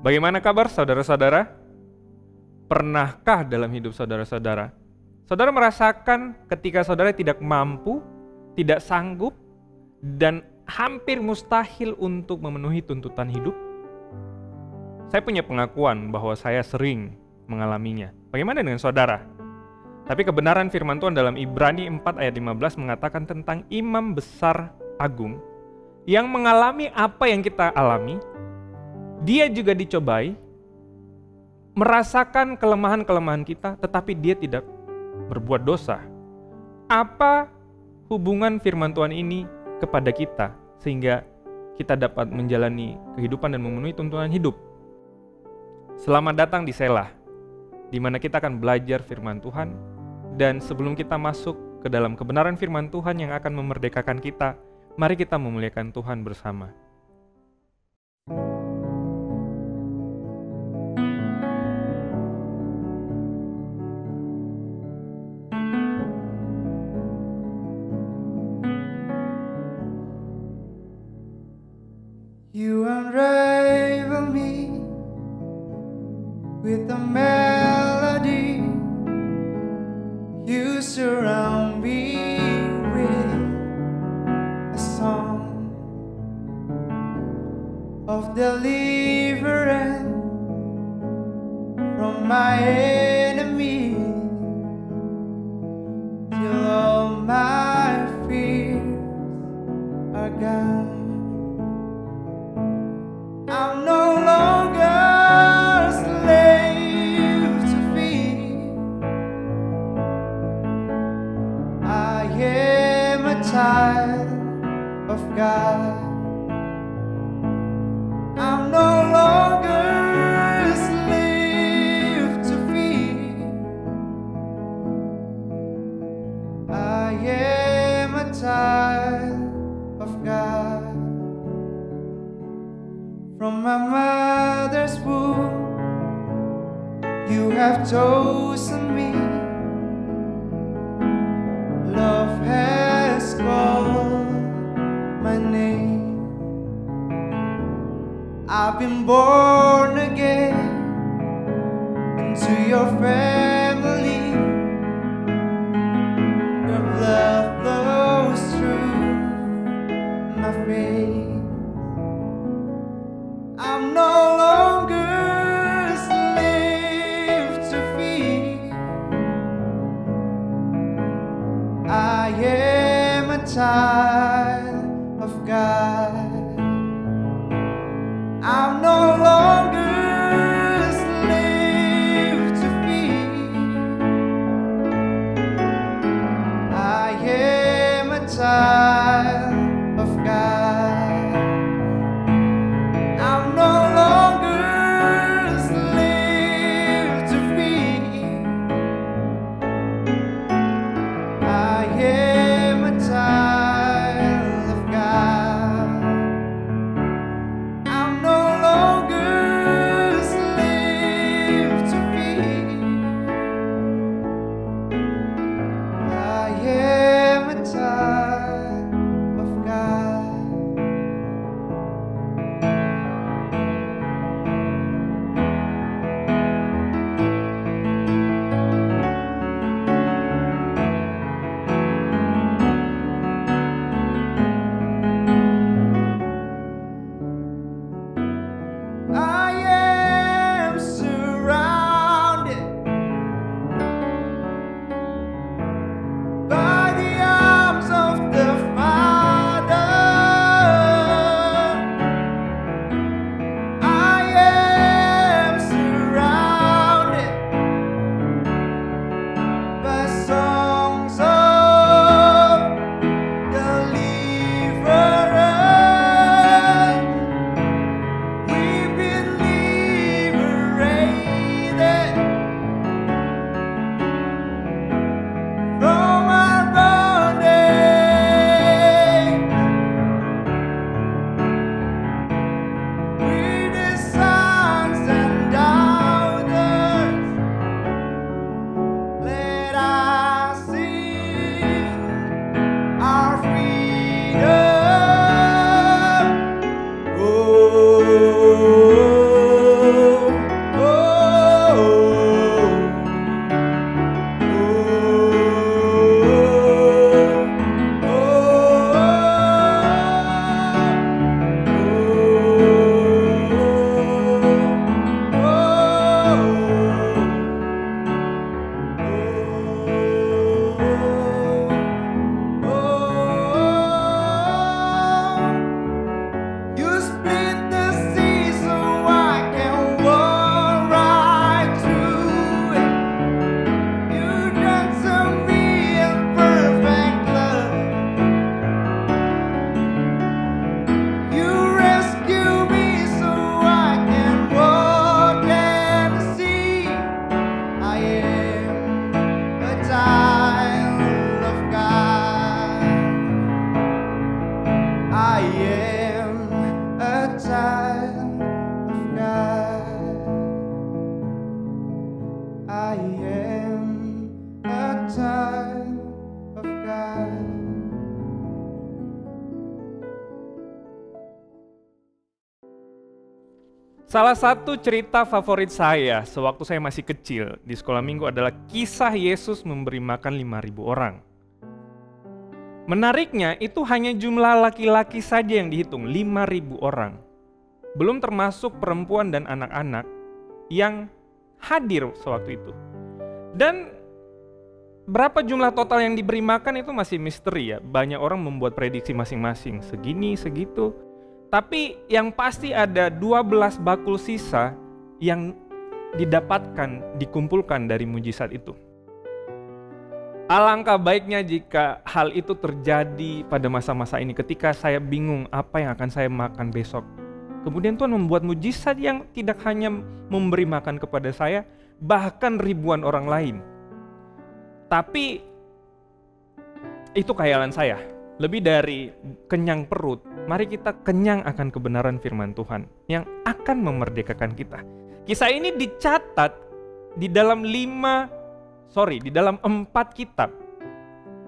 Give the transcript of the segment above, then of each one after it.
Bagaimana kabar saudara-saudara? Pernahkah dalam hidup saudara-saudara, saudara merasakan ketika saudara tidak mampu, tidak sanggup, dan hampir mustahil untuk memenuhi tuntutan hidup? Saya punya pengakuan bahwa saya sering mengalaminya. Bagaimana dengan saudara? Tapi kebenaran firman Tuhan dalam Ibrani 4 ayat 15 mengatakan tentang imam besar agung yang mengalami apa yang kita alami. Dia juga dicobai, merasakan kelemahan-kelemahan kita, tetapi dia tidak berbuat dosa. Apa hubungan firman Tuhan ini kepada kita sehingga kita dapat menjalani kehidupan dan memenuhi tuntunan hidup? Selamat datang di Selah, di mana kita akan belajar firman Tuhan, dan sebelum kita masuk ke dalam kebenaran firman Tuhan yang akan memerdekakan kita, mari kita memuliakan Tuhan bersama. You unravel me with a melody. You surround me with a song of deliverance from my enemy, till all my fears are gone. I'm no longer a slave to fear. I am a child of God. I'm no longer a slave to fear. I am a child of God. From my mother's womb, you have chosen me. Love has called my name. I've been born again into your family. Your blood flows through my veins. I'm no longer a slave to fear. I am a child of God. I'm no longer a slave to fear. I am a child of God. Salah satu cerita favorit saya sewaktu saya masih kecil di sekolah minggu adalah kisah Yesus memberi makan 5.000 orang. Menariknya itu hanya jumlah laki-laki saja yang dihitung, 5.000 orang. Belum termasuk perempuan dan anak-anak yang hadir sewaktu itu. Dan berapa jumlah total yang diberi makan itu masih misteri ya. Banyak orang membuat prediksi masing-masing, segini, segitu. Tapi yang pasti ada 12 bakul sisa yang didapatkan, dikumpulkan dari mujizat itu. Alangkah baiknya jika hal itu terjadi pada masa-masa ini ketika saya bingung apa yang akan saya makan besok. Kemudian Tuhan membuat mujizat yang tidak hanya memberi makan kepada saya, bahkan ribuan orang lain. Tapi itu khayalan saya. Lebih dari kenyang perut, mari kita kenyang akan kebenaran firman Tuhan yang akan memerdekakan kita. Kisah ini dicatat di dalam 4 kitab,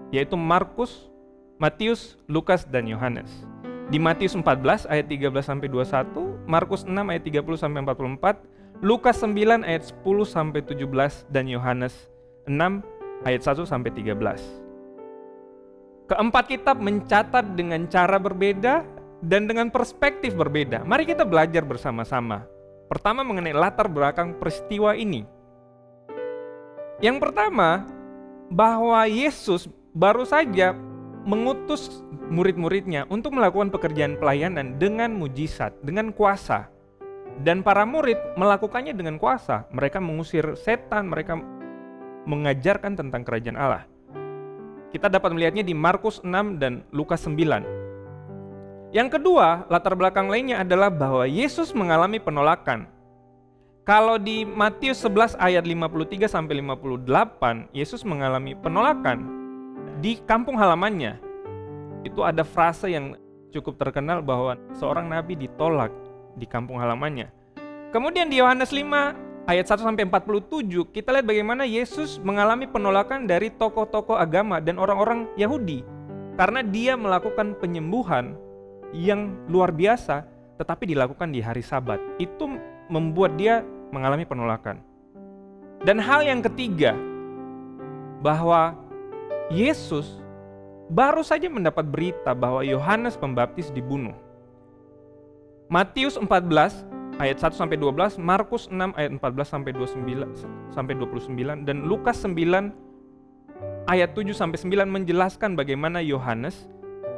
yaitu Markus, Matius, Lukas, dan Yohanes. Di Matius 14 ayat 13-21, Markus 6 ayat 30-44, Lukas 9 ayat 10-17, dan Yohanes 6 ayat 1-13. Keempat kitab mencatat dengan cara berbeda dan dengan perspektif berbeda. Mari kita belajar bersama-sama. Pertama mengenai latar belakang peristiwa ini. Yang pertama, bahwa Yesus baru saja mengutus murid-muridnya untuk melakukan pekerjaan pelayanan dengan mujizat, dengan kuasa. Dan para murid melakukannya dengan kuasa. Mereka mengusir setan, mereka mengajarkan tentang kerajaan Allah. Kita dapat melihatnya di Markus 6 dan Lukas 9. Yang kedua, latar belakang lainnya adalah bahwa Yesus mengalami penolakan. Kalau di Matius 11 ayat 53-58, Yesus mengalami penolakan di kampung halamannya. Itu ada frase yang cukup terkenal bahwa seorang nabi ditolak di kampung halamannya. Kemudian di Yohanes 5 ayat 1-47, kita lihat bagaimana Yesus mengalami penolakan dari tokoh-tokoh agama dan orang-orang Yahudi. Karena dia melakukan penyembuhan yang luar biasa, tetapi dilakukan di hari Sabat. Itu membuat dia mengalami penolakan. Dan hal yang ketiga, bahwa Yesus baru saja mendapat berita bahwa Yohanes Pembaptis dibunuh. Matius 14 ayat 1-12, Markus 6 ayat 14-29, dan Lukas 9 ayat 7-9 menjelaskan bagaimana Yohanes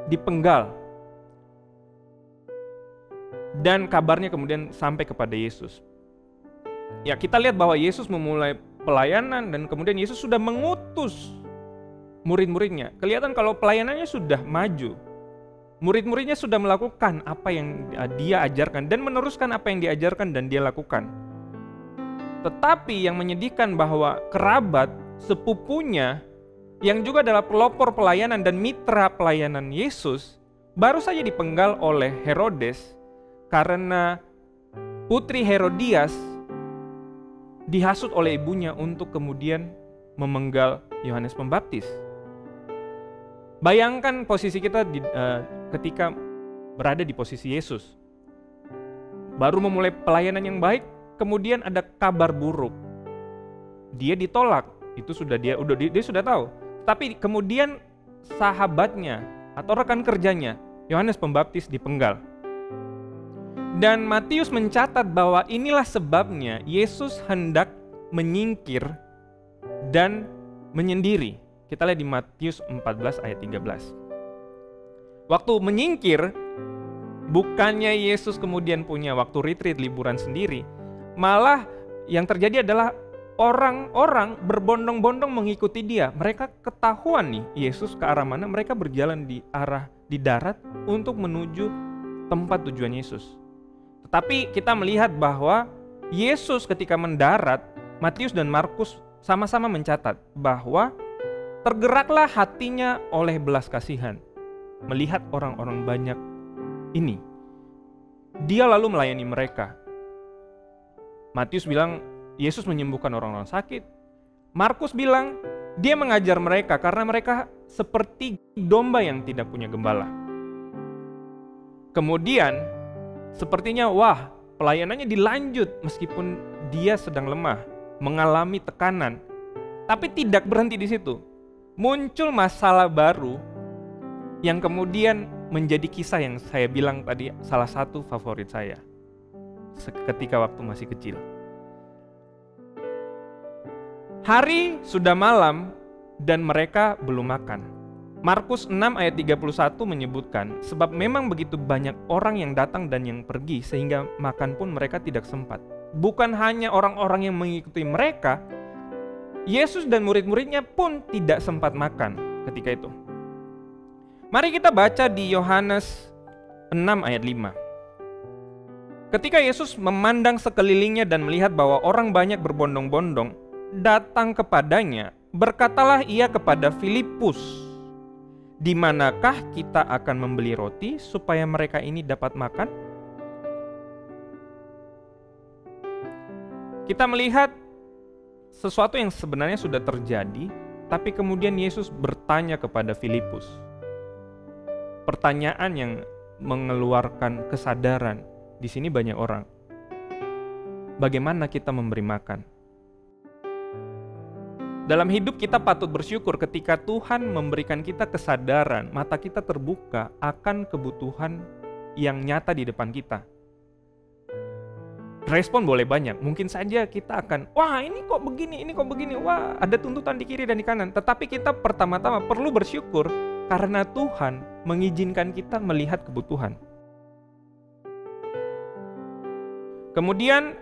dipenggal. Dan kabarnya kemudian sampai kepada Yesus. Ya, kita lihat bahwa Yesus memulai pelayanan dan kemudian Yesus sudah mengutus murid-muridnya. Kelihatan kalau pelayanannya sudah maju. Murid-muridnya sudah melakukan apa yang dia ajarkan dan meneruskan apa yang diajarkan dan dia lakukan. Tetapi yang menyedihkan bahwa kerabat, sepupunya, yang juga adalah pelopor pelayanan dan mitra pelayanan Yesus, baru saja dipenggal oleh Herodes karena putri Herodias dihasut oleh ibunya untuk kemudian memenggal Yohanes Pembaptis. Bayangkan posisi kita ketika berada di posisi Yesus. Baru memulai pelayanan yang baik, kemudian ada kabar buruk. Dia ditolak, itu sudah dia sudah tahu. Tapi kemudian sahabatnya atau rekan kerjanya, Yohanes Pembaptis dipenggal. Dan Matius mencatat bahwa inilah sebabnya Yesus hendak menyingkir dan menyendiri. Kita lihat di Matius 14 ayat 13. Waktu menyingkir, bukannya Yesus kemudian punya waktu retreat, liburan sendiri. Malah yang terjadi adalah orang-orang berbondong-bondong mengikuti dia. Mereka ketahuan nih Yesus ke arah mana, mereka berjalan di darat untuk menuju tempat tujuan Yesus. Tetapi kita melihat bahwa Yesus ketika mendarat, Matius dan Markus sama-sama mencatat bahwa tergeraklah hatinya oleh belas kasihan melihat orang-orang banyak ini. Dia lalu melayani mereka. Matius bilang Yesus menyembuhkan orang-orang sakit. Markus bilang dia mengajar mereka karena mereka seperti domba yang tidak punya gembala. Kemudian sepertinya Pelayanannya dilanjut meskipun dia sedang lemah, mengalami tekanan. Tapi tidak berhenti di situ. Muncul masalah baru yang kemudian menjadi kisah yang saya bilang tadi salah satu favorit saya ketika waktu masih kecil. Hari sudah malam dan mereka belum makan. Markus 6 ayat 31 menyebutkan, sebab memang begitu banyak orang yang datang dan yang pergi sehingga makan pun mereka tidak sempat. Bukan hanya orang-orang yang mengikuti mereka, Yesus dan murid-muridnya pun tidak sempat makan ketika itu. Mari kita baca di Yohanes 6 ayat 5. Ketika Yesus memandang sekelilingnya dan melihat bahwa orang banyak berbondong-bondong datang kepadanya, berkatalah ia kepada Filipus, "Di manakah kita akan membeli roti supaya mereka ini dapat makan?" Kita melihat sesuatu yang sebenarnya sudah terjadi, tapi kemudian Yesus bertanya kepada Filipus. Pertanyaan yang mengeluarkan kesadaran. Di sini banyak orang. Bagaimana kita memberi makan? Dalam hidup kita patut bersyukur ketika Tuhan memberikan kita kesadaran, mata kita terbuka akan kebutuhan yang nyata di depan kita. Respon boleh banyak, mungkin saja kita akan, wah ini kok begini, wah ada tuntutan di kiri dan di kanan. Tetapi kita pertama-tama perlu bersyukur karena Tuhan mengizinkan kita melihat kebutuhan. Kemudian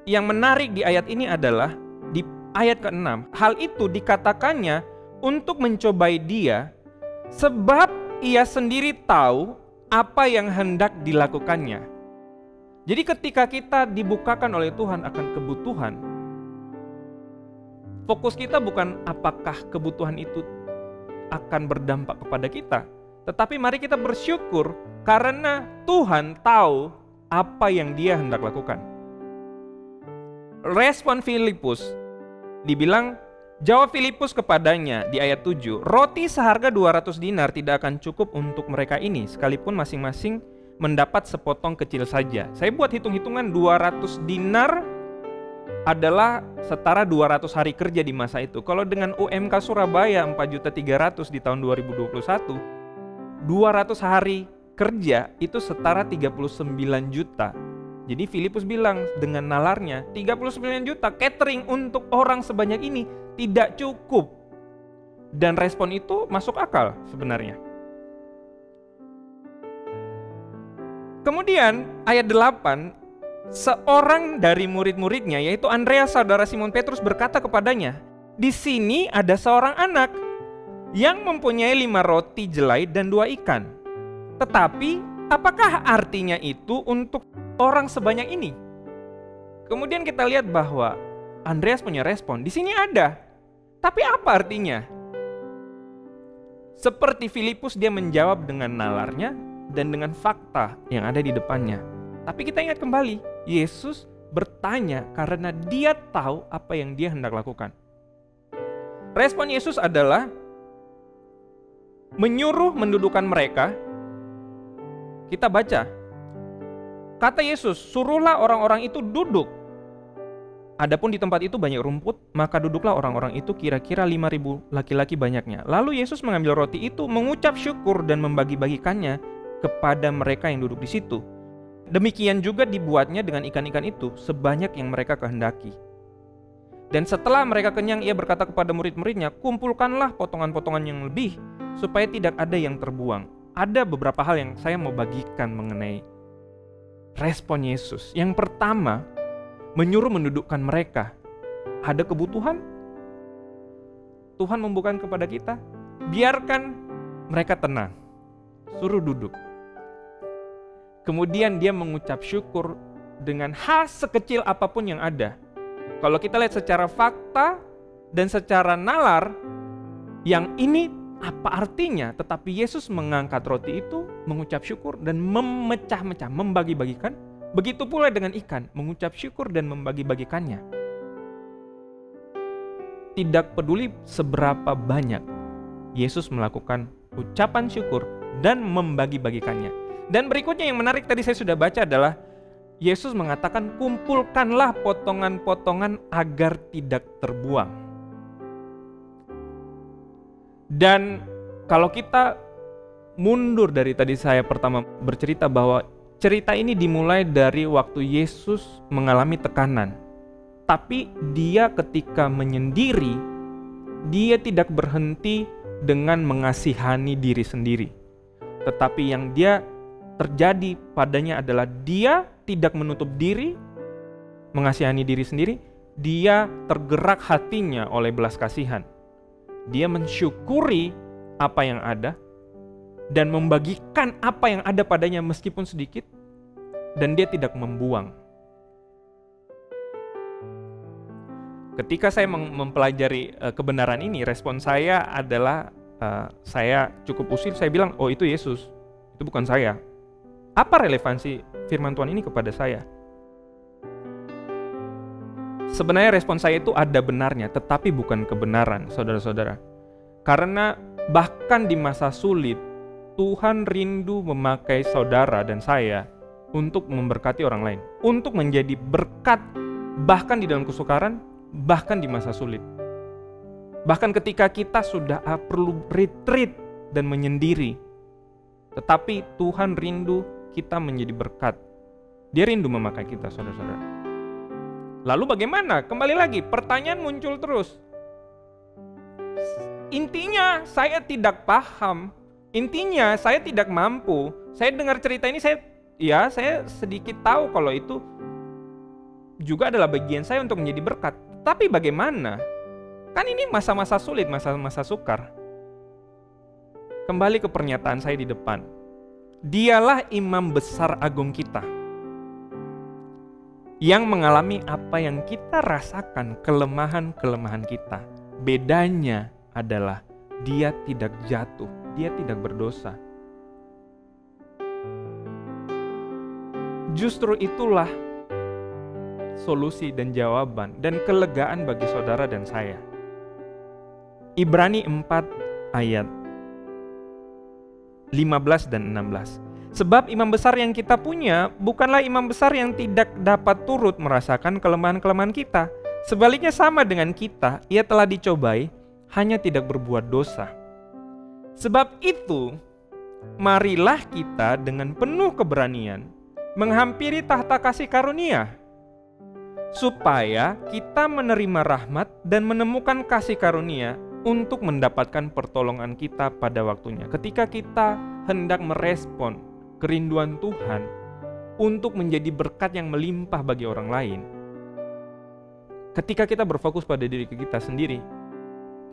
yang menarik di ayat ini adalah di ayat ke-6, hal itu dikatakannya untuk mencobai dia, sebab ia sendiri tahu apa yang hendak dilakukannya. Jadi ketika kita dibukakan oleh Tuhan akan kebutuhan, fokus kita bukan apakah kebutuhan itu akan berdampak kepada kita, tetapi mari kita bersyukur karena Tuhan tahu apa yang Dia hendak lakukan. Respon Filipus dibilang, jawab Filipus kepadanya di ayat 7, roti seharga 200 dinar tidak akan cukup untuk mereka ini, sekalipun masing-masing mendapat sepotong kecil saja. Saya buat hitung-hitungan, 200 dinar adalah setara 200 hari kerja di masa itu. Kalau dengan UMK Surabaya 4.300.000 di tahun 2021, 200 hari kerja itu setara 39 juta. Jadi Filipus bilang dengan nalarnya, 39 juta catering untuk orang sebanyak ini tidak cukup. Dan respon itu masuk akal sebenarnya. Kemudian ayat 8, seorang dari murid-muridnya yaitu Andreas saudara Simon Petrus berkata kepadanya, di sini ada seorang anak yang mempunyai 5 roti jelai dan 2 ikan. Tetapi apakah artinya itu untuk orang sebanyak ini? Kemudian kita lihat bahwa Andreas punya respon, di sini ada. Tapi apa artinya? Seperti Filipus dia menjawab dengan nalarnya dan dengan fakta yang ada di depannya. Tapi kita ingat kembali, Yesus bertanya karena dia tahu apa yang dia hendak lakukan. Respon Yesus adalah menyuruh mendudukkan mereka. Kita baca, kata Yesus, suruhlah orang-orang itu duduk. Adapun di tempat itu banyak rumput, maka duduklah orang-orang itu kira-kira 5.000 laki-laki banyaknya. Lalu Yesus mengambil roti itu, mengucap syukur dan membagi-bagikannya kepada mereka yang duduk di situ. Demikian juga dibuatnya dengan ikan-ikan itu sebanyak yang mereka kehendaki. Dan setelah mereka kenyang, ia berkata kepada murid-muridnya, kumpulkanlah potongan-potongan yang lebih supaya tidak ada yang terbuang. Ada beberapa hal yang saya mau bagikan mengenai respon Yesus. Yang pertama, menyuruh mendudukkan mereka. Ada kebutuhan, Tuhan membukakan kepada kita, biarkan mereka tenang, suruh duduk. Kemudian dia mengucap syukur dengan hal sekecil apapun yang ada. Kalau kita lihat secara fakta dan secara nalar, yang ini apa artinya? Tetapi Yesus mengangkat roti itu, mengucap syukur dan memecah-mecah, membagi-bagikan. Begitu pula dengan ikan, mengucap syukur dan membagi-bagikannya. Tidak peduli seberapa banyak, Yesus melakukan ucapan syukur dan membagi-bagikannya. Dan berikutnya yang menarik tadi saya sudah baca adalah Yesus mengatakan, kumpulkanlah potongan-potongan agar tidak terbuang. Dan kalau kita mundur dari tadi saya pertama bercerita bahwa cerita ini dimulai dari waktu Yesus mengalami tekanan. Tapi dia ketika menyendiri, dia tidak berhenti dengan mengasihani diri sendiri. Tetapi yang dia terjadi padanya adalah dia tidak menutup diri, mengasihani diri sendiri, dia tergerak hatinya oleh belas kasihan. Dia mensyukuri apa yang ada dan membagikan apa yang ada padanya meskipun sedikit, dan dia tidak membuang. Ketika saya mempelajari kebenaran ini, respon saya adalah saya cukup usil, saya bilang, oh itu Yesus, itu bukan saya. Apa relevansi firman Tuhan ini kepada saya? Sebenarnya respon saya itu ada benarnya, tetapi bukan kebenaran, saudara-saudara. Karena bahkan di masa sulit, Tuhan rindu memakai saudara dan saya untuk memberkati orang lain, untuk menjadi berkat bahkan di dalam kesukaran, bahkan di masa sulit. Bahkan ketika kita sudah perlu retreat dan menyendiri, tetapi Tuhan rindu kita menjadi berkat. Dia rindu memakai kita, saudara-saudara. Lalu bagaimana? Kembali lagi, pertanyaan muncul terus. Intinya saya tidak paham, intinya saya tidak mampu. Saya dengar cerita ini, saya sedikit tahu kalau itu juga adalah bagian saya untuk menjadi berkat. Tapi bagaimana? Kan ini masa-masa sulit, masa-masa sukar. Kembali ke pernyataan saya di depan. Dialah imam besar agung kita, yang mengalami apa yang kita rasakan, kelemahan-kelemahan kita. Bedanya adalah dia tidak jatuh, dia tidak berdosa. Justru itulah solusi dan jawaban dan kelegaan bagi saudara dan saya. Ibrani 4 ayat 15 dan 16. Sebab imam besar yang kita punya bukanlah imam besar yang tidak dapat turut merasakan kelemahan-kelemahan kita. Sebaliknya sama dengan kita, ia telah dicobai, hanya tidak berbuat dosa. Sebab itu, marilah kita dengan penuh keberanian menghampiri tahta kasih karunia, supaya kita menerima rahmat dan menemukan kasih karunia untuk mendapatkan pertolongan kita pada waktunya. Ketika kita hendak merespon kerinduan Tuhan untuk menjadi berkat yang melimpah bagi orang lain, ketika kita berfokus pada diri kita sendiri,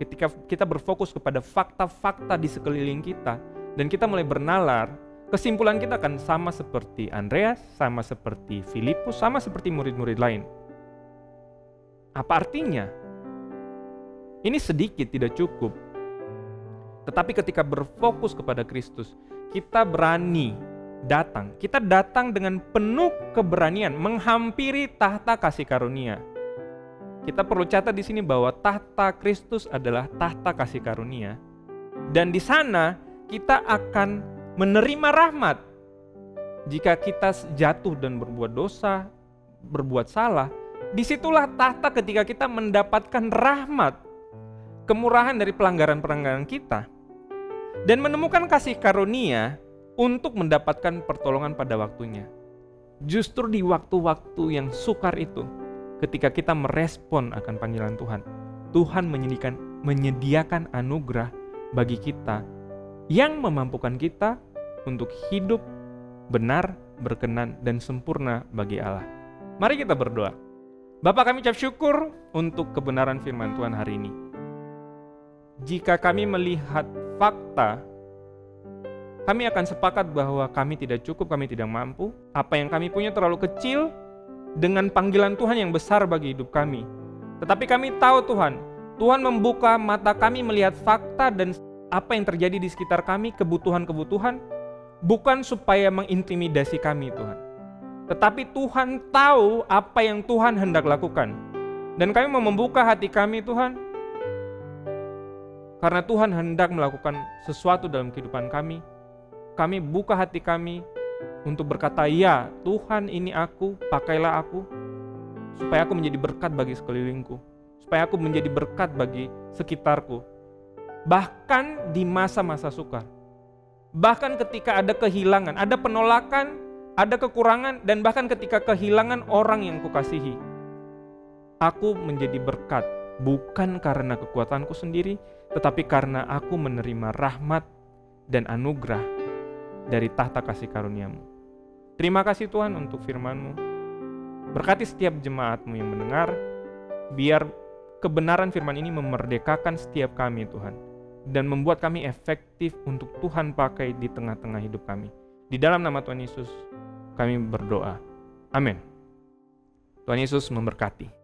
ketika kita berfokus kepada fakta-fakta di sekeliling kita, dan kita mulai bernalar, kesimpulan kita akan sama seperti Andreas, sama seperti Filipus, sama seperti murid-murid lain. Apa artinya? Ini sedikit tidak cukup. Tetapi ketika berfokus kepada Kristus, kita berani datang. Kita datang dengan penuh keberanian menghampiri tahta kasih karunia. Kita perlu catat di sini bahwa tahta Kristus adalah tahta kasih karunia. Dan di sana kita akan menerima rahmat. Jika kita jatuh dan berbuat dosa, berbuat salah, disitulah tahta ketika kita mendapatkan rahmat, kemurahan dari pelanggaran-pelanggaran kita, dan menemukan kasih karunia untuk mendapatkan pertolongan pada waktunya. Justru di waktu-waktu yang sukar itu, ketika kita merespon akan panggilan Tuhan, Tuhan menyediakan anugerah bagi kita yang memampukan kita untuk hidup benar, berkenan, dan sempurna bagi Allah. Mari kita berdoa. Bapa, kami ucap syukur untuk kebenaran firman Tuhan hari ini. Jika kami melihat fakta, kami akan sepakat bahwa kami tidak cukup, kami tidak mampu. Apa yang kami punya terlalu kecil dengan panggilan Tuhan yang besar bagi hidup kami. Tetapi kami tahu Tuhan membuka mata kami melihat fakta dan apa yang terjadi di sekitar kami, kebutuhan-kebutuhan, bukan supaya mengintimidasi kami, Tuhan. Tetapi Tuhan tahu apa yang Tuhan hendak lakukan. Dan kami mau membuka hati kami, Tuhan, karena Tuhan hendak melakukan sesuatu dalam kehidupan kami. Kami buka hati kami, untuk berkata, ya Tuhan ini aku, pakailah aku, supaya aku menjadi berkat bagi sekelilingku, supaya aku menjadi berkat bagi sekitarku. Bahkan di masa-masa sukar, bahkan ketika ada kehilangan, ada penolakan, ada kekurangan, dan bahkan ketika kehilangan orang yang kukasihi, aku menjadi berkat, bukan karena kekuatanku sendiri, tetapi karena aku menerima rahmat dan anugerah dari tahta kasih karunia-Mu. Terima kasih Tuhan untuk firman-Mu. Berkati setiap jemaat-Mu yang mendengar, biar kebenaran firman ini memerdekakan setiap kami Tuhan, dan membuat kami efektif untuk Tuhan pakai di tengah-tengah hidup kami. Di dalam nama Tuhan Yesus kami berdoa. Amin. Tuhan Yesus memberkati.